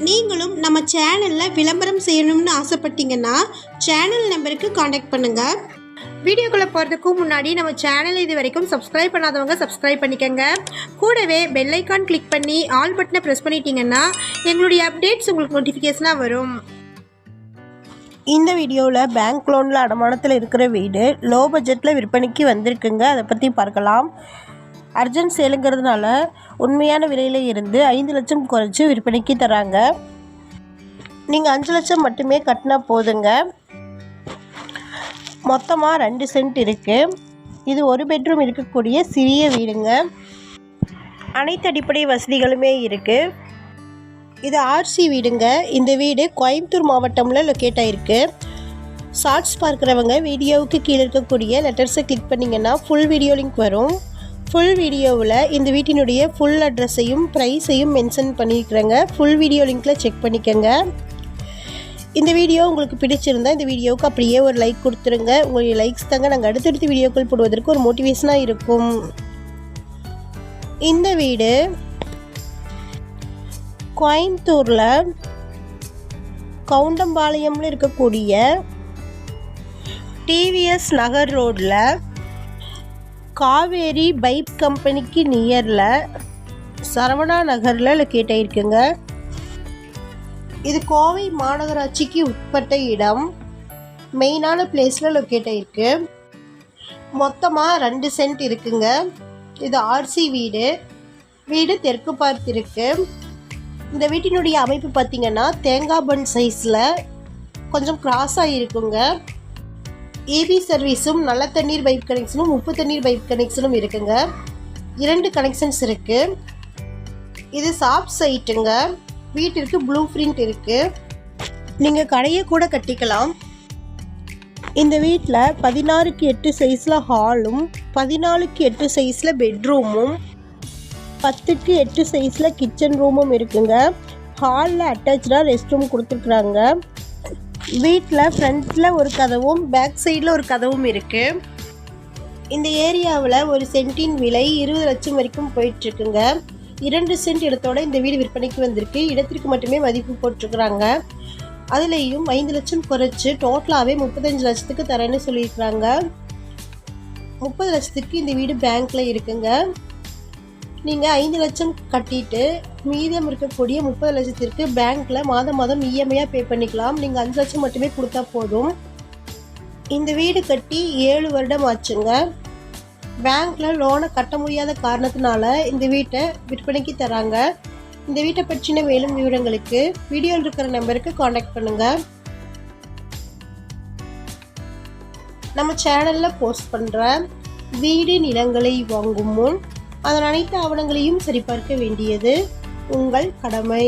நீங்களும் நம்ம சேனலில் விளம்பரம் செய்யணும்னு ஆசைப்பட்டீங்கன்னா சேனல் நம்பருக்கு காண்டாக்ட் பண்ணுங்கள். வீடியோக்குள்ளே போகிறதுக்கு முன்னாடி நம்ம சேனல் இது வரைக்கும் சப்ஸ்கிரைப் பண்ணாதவங்க சப்ஸ்கிரைப் பண்ணிக்கோங்க. கூடவே பெல் ஐக்கான் கிளிக் பண்ணி ஆல் பட்டனை ப்ரெஸ் பண்ணிட்டீங்கன்னா எங்களுடைய அப்டேட்ஸ் உங்களுக்கு நோட்டிஃபிகேஷனாக வரும். இந்த வீடியோவில் பேங்க் லோனில் அடமானத்தில் இருக்கிற வீடு லோ பட்ஜெட்டில் விற்பனைக்கு வந்திருக்குங்க. அதை பற்றி பார்க்கலாம். அர்ஜென்ட் சேலுங்கிறதுனால உண்மையான விலையில் இருந்து 5 லட்சம் குறைச்சி விற்பனைக்கு தராங்க. நீங்கள் 5 லட்சம் மட்டுமே கட்டினா போதுங்க. மொத்தமாக 2 சென்ட் இருக்குது. இது 1 பெட்ரூம் இருக்கக்கூடிய சிறிய வீடுங்க. அனைத்து அடிப்படை வசதிகளுமே இருக்குது. இது ஆர்சி வீடுங்க. இந்த வீடு கோயம்புத்தூர் மாவட்டமில் லொக்கேட் ஆகிருக்கு. ஷார்ட்ஸ் பார்க்குறவங்க வீடியோவுக்கு கீழே இருக்கக்கூடிய லெட்டர்ஸை கிளிக் பண்ணிங்கன்னா ஃபுல் வீடியோ லிங்க் வரும். ஃபுல் வீடியோவில் இந்த வீட்டினுடைய ஃபுல் அட்ரஸையும் ப்ரைஸையும் மென்ஷன் பண்ணியிருக்கிறேங்க. ஃபுல் வீடியோ லிங்க்கில் செக் பண்ணிக்கோங்க. இந்த வீடியோ உங்களுக்கு பிடிச்சிருந்தால் இந்த வீடியோவுக்கு அப்படியே ஒரு லைக் கொடுத்துருங்க. உங்களுடைய லைக்ஸ் தாங்க நாங்கள் அடுத்தடுத்து வீடியோக்கள் போடுவதற்கு ஒரு மோட்டிவேஷனாக இருக்கும். இந்த வீடு கோயம்புத்தூரில் கவுண்டம்பாளையம்ல இருக்கக்கூடிய டிவிஎஸ் நகர் ரோடில் காவேரி பைப் கம்பெனிக்கு நியரில் சரவணா நகரில் லொக்கேட் ஆகிருக்குங்க. இது கோவை மாநகராட்சிக்கு உட்பட்ட இடம். மெயினான பிளேஸில் லொக்கேட் ஆகிருக்கு. மொத்தமாக 2 சென்ட் இருக்குங்க. இது ஆர்சி வீடு. வீடு தெற்கு பார்த்து இருக்குது. இந்த வீட்டினுடைய அமைப்பு பார்த்திங்கன்னா தேங்காய் பன் சைஸில் கொஞ்சம் கிராஸாக இருக்குங்க. ஏபி சர்வீஸும் நல்ல தண்ணீர் பைப் கனெக்ஷனும் உப்பு தண்ணீர் பைப் கனெக்ஷனும் இருக்குங்க. 2 கனெக்ஷன்ஸ் இருக்குது. இது சாஃப்ட் சைட்டுங்க. வீட்டிற்கு ப்ளூ பிரிண்ட் இருக்குது. நீங்கள் கடையை கூட கட்டிக்கலாம். இந்த வீட்டில் 16x8 சைஸில் ஹாலும் 14x8 சைஸில் பெட்ரூமும் 10x8 சைஸில் கிச்சன் ரூமும் இருக்குங்க. ஹாலில் அட்டாச்சாக ரெஸ்ட் ரூம் கொடுத்துருக்குறாங்க. வீட்டில் ஃப்ரண்ட்டில் ஒரு கதவும் பேக் சைடில் ஒரு கதவும் இருக்குது. இந்த ஏரியாவில் ஒரு சென்ட்டின் விலை 20 லட்சம் வரைக்கும் போயிட்டுருக்குங்க. 2 சென்ட் இடத்தோட இந்த வீடு விற்பனைக்கு வந்திருக்கு. இடத்திற்கு மட்டுமே மதிப்பு போட்டிருக்கிறாங்க. அதுலேயும் 5 லட்சம் குறைச்சி டோட்டலாகவே 35 லட்சத்துக்கு தரேன்னு சொல்லியிருக்கிறாங்க. 30 லட்சத்துக்கு இந்த வீடு பேங்க்கில் இருக்குங்க. நீங்கள் 5 லட்சம் கட்டிட்டு மீதம் இருக்கக்கூடிய 30 லட்சத்திற்கு பேங்க்கில் மாதம் மாதம் இஎம்ஐயாக பே பண்ணிக்கலாம். நீங்கள் 5 லட்சம் மட்டுமே கொடுத்தா போதும். இந்த வீடு கட்டி 7 வருடம் ஆச்சுங்க. பேங்க்கில் லோனை கட்ட முடியாத காரணத்தினால இந்த வீட்டை விற்பனைக்கு தராங்க. இந்த வீட்டை பற்றின மேலும் விவரங்களுக்கு வீடியோவில் இருக்கிற நம்பருக்கு காண்டாக்ட் பண்ணுங்கள். நம்ம சேனலில் போஸ்ட் பண்ணுற வீடு நிலங்களை வாங்கும் முன் அதன் அனைத்து ஆவணங்களையும் சரிபார்க்க வேண்டியது உங்கள் கடமை.